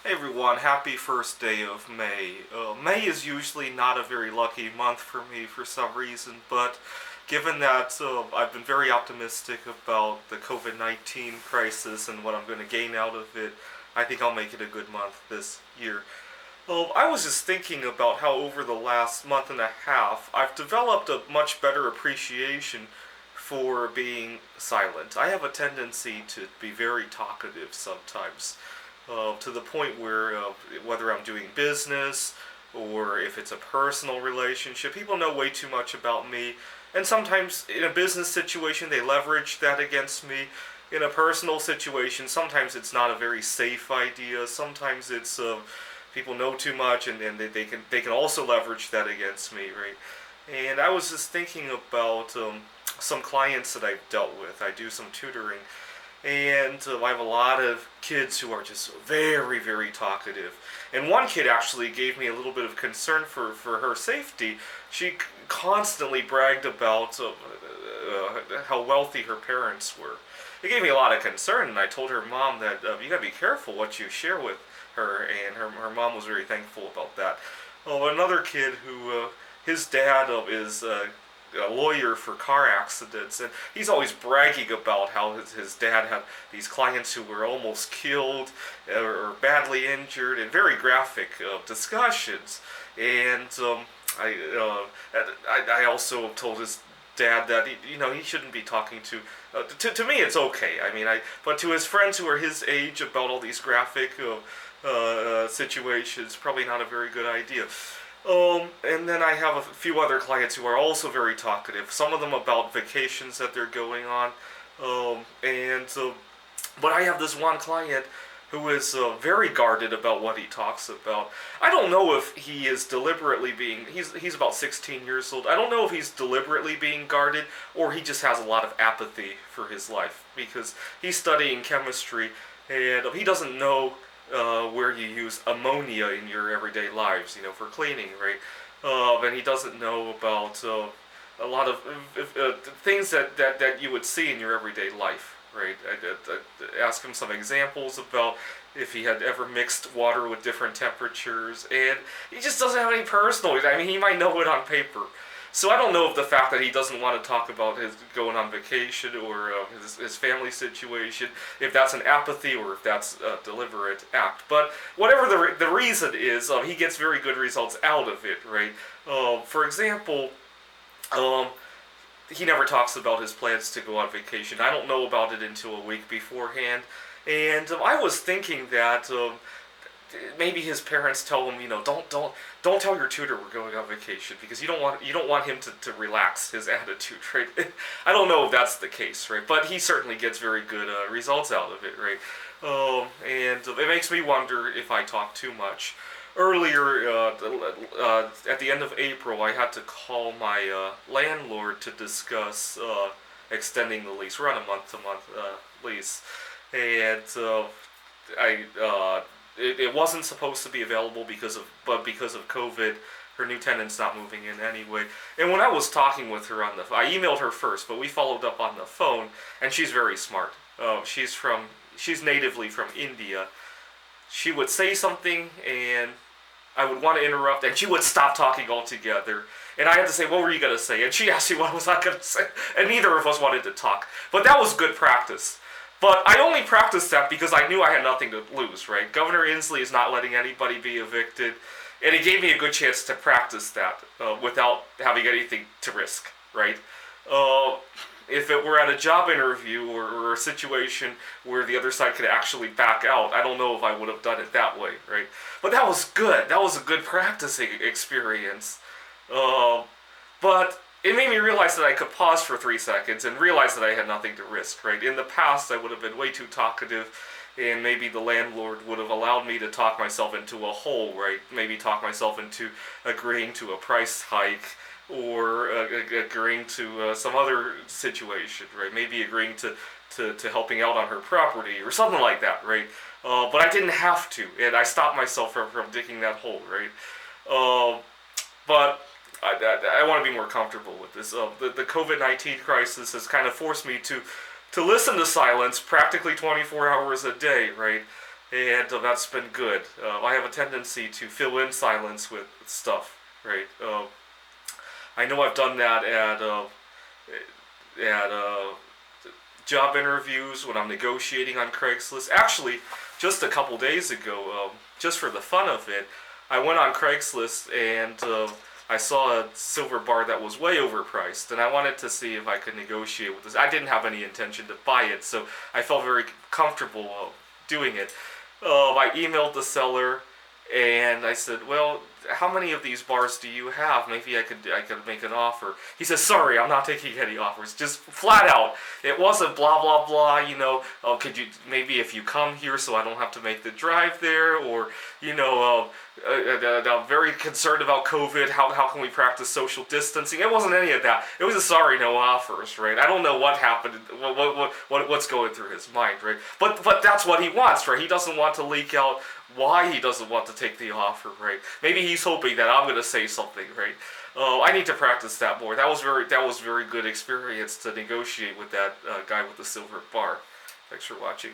Hey everyone, happy first day of May. May is usually not a very lucky month for me for some reason, but given that I've been very optimistic about the COVID-19 crisis and what I'm going to gain out of it, I think I'll make it a good month this year. I was just thinking about how over the last month and a half, I've developed a much better appreciation for being silent. I have a tendency to be very talkative sometimes, to the point where whether I'm doing business or if it's a personal relationship, people know way too much about me. And sometimes in a business situation, they leverage that against me. In a personal situation, sometimes it's not a very safe idea. Sometimes it's people know too much, and they can also leverage that against me, right? And I was just thinking about some clients that I've dealt with. I do some tutoring, and I have a lot of kids who are just very, very talkative. And one kid actually gave me a little bit of concern for her safety. She constantly bragged about how wealthy her parents were. It gave me a lot of concern, and I told her mom that you gotta be careful what you share with her, and her mom was very thankful about that. Oh, another kid who his dad is a lawyer for car accidents, and he's always bragging about how his dad had these clients who were almost killed or badly injured, and very graphic discussions. And I also told his dad that he shouldn't be talking to me it's okay. I mean, but to his friends who are his age about all these graphic situations, probably not a very good idea. And then I have a few other clients who are also very talkative. Some of them about vacations that they're going on, but I have this one client who is very guarded about what he talks about. I don't know if he is deliberately being. He's about 16 years old. I don't know if he's deliberately being guarded or he just has a lot of apathy for his life because he's studying chemistry and he doesn't know where you use ammonia in your everyday lives, for cleaning, right? And he doesn't know about a lot of things that you would see in your everyday life, right? I asked him some examples about if he had ever mixed water with different temperatures, and he just doesn't have any personal. I mean, he might know it on paper. So I don't know if the fact that he doesn't want to talk about his going on vacation or his family situation, if that's an apathy or if that's a deliberate act. But whatever the reason is, he gets very good results out of it, right? For example, he never talks about his plans to go on vacation. I don't know about it until a week beforehand. And I was thinking that maybe his parents tell him, don't tell your tutor we're going on vacation because you don't want him to relax his attitude, right? I don't know if that's the case, right? But he certainly gets very good results out of it, right? And it makes me wonder if I talk too much. Earlier, at the end of April, I had to call my landlord to discuss extending the lease. We're on a month-to-month lease, and it wasn't supposed to be available because of COVID, her new tenant's not moving in anyway. And when I was talking with her on the phone, I emailed her first, but we followed up on the phone, and she's very smart. She's natively from India. She would say something, and I would want to interrupt, and she would stop talking altogether. And I had to say, what were you going to say? And she asked me what was I going to say. And neither of us wanted to talk. But that was good practice. But I only practiced that because I knew I had nothing to lose, right? Governor Inslee is not letting anybody be evicted. And it gave me a good chance to practice that without having anything to risk, right? If it were at a job interview or a situation where the other side could actually back out, I don't know if I would have done it that way, right? But that was good. That was a good practicing experience. But it made me realize that I could pause for 3 seconds and realize that I had nothing to risk, right? In the past, I would have been way too talkative, and maybe the landlord would have allowed me to talk myself into a hole, right? Maybe talk myself into agreeing to a price hike or agreeing to some other situation, right? Maybe agreeing to helping out on her property or something like that, right? But I didn't have to, and I stopped myself from digging that hole, right? But I want to be more comfortable with this. The COVID-19 crisis has kind of forced me to listen to silence practically 24 hours a day, right? and that's been good. I have a tendency to fill in silence with stuff, right? I know I've done that at job interviews when I'm negotiating on Craigslist. Actually, just a couple days ago, just for the fun of it, I went on Craigslist and I saw a silver bar that was way overpriced, and I wanted to see if I could negotiate with this. I didn't have any intention to buy it, so I felt very comfortable doing it. I emailed the seller, and I said, "Well, how many of these bars do you have? Maybe I could make an offer." He says, "Sorry, I'm not taking any offers." Just flat out. It wasn't blah blah blah. Oh, could you maybe if you come here so I don't have to make the drive there, or I'm very concerned about COVID. How can we practice social distancing? It wasn't any of that. It was a sorry, no offers, right? I don't know what happened, what's going through his mind, right? But that's what he wants, right? He doesn't want to leak out why he doesn't want to take the offer, right? Maybe he's hoping that I'm going to say something, right? I need to practice that more. That was very good experience to negotiate with that guy with the silver bar. Thanks for watching.